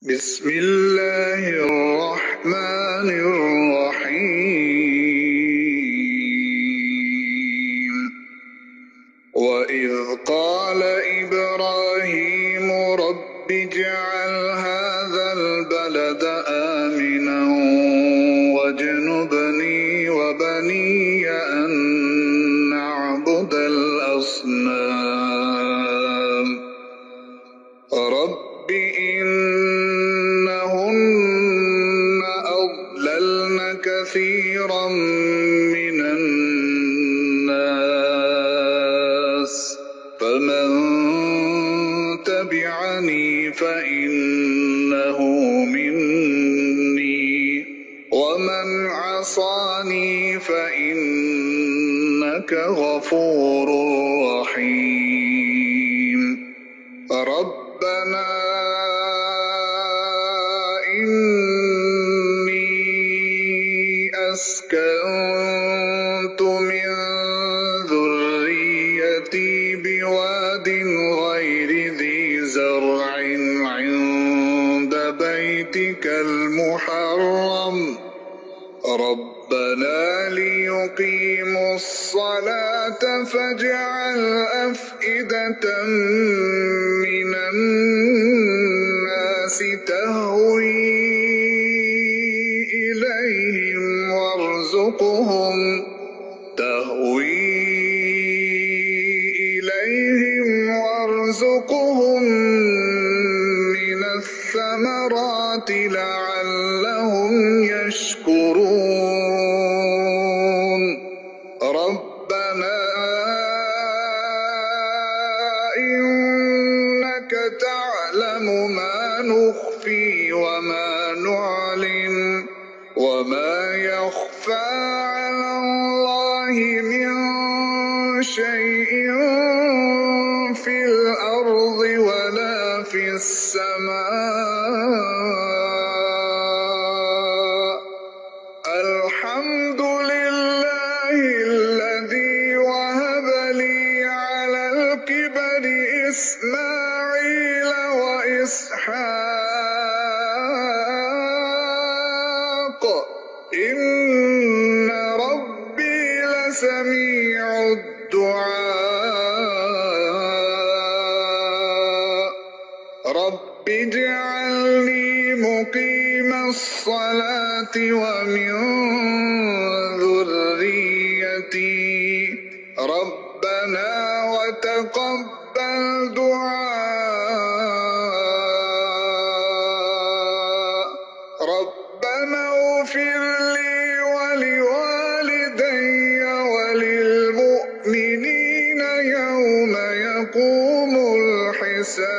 بسم الله الرحمن الرحيم وإذ قال إبراهيم رب اجعل هذا البلد آمنا واجنبني وبني أن نعبد الأصنام رب إنهن أضللن كثيرا من الناس فمن تبعني فإنه مني ومن عصاني فإنك غفور رحيم ربنا إني أسكنت من ذريتي بواد غير ذي زرع عند بيتك المحرم ربنا ليقيموا الصلاة فاجعل أفئدة من الناس تهوي إليهم وارزقهم من الثمرات لعلهم يشكرون ربنا إنك تعلم ما نخفي وما نعلن وما يخفى على الله من شيء في الأرض ولا في السماء الحمد لله الذي وهب لي على الكبر إسماعيل وإسحاق إن ربي لسميع الدعاء رب اجعلني مقيم الصلاة ومن ذريتي ربنا وتقبل دعاء ربنا اغفر لي ولوالدي وللمؤمنين يوم يقوم الحساب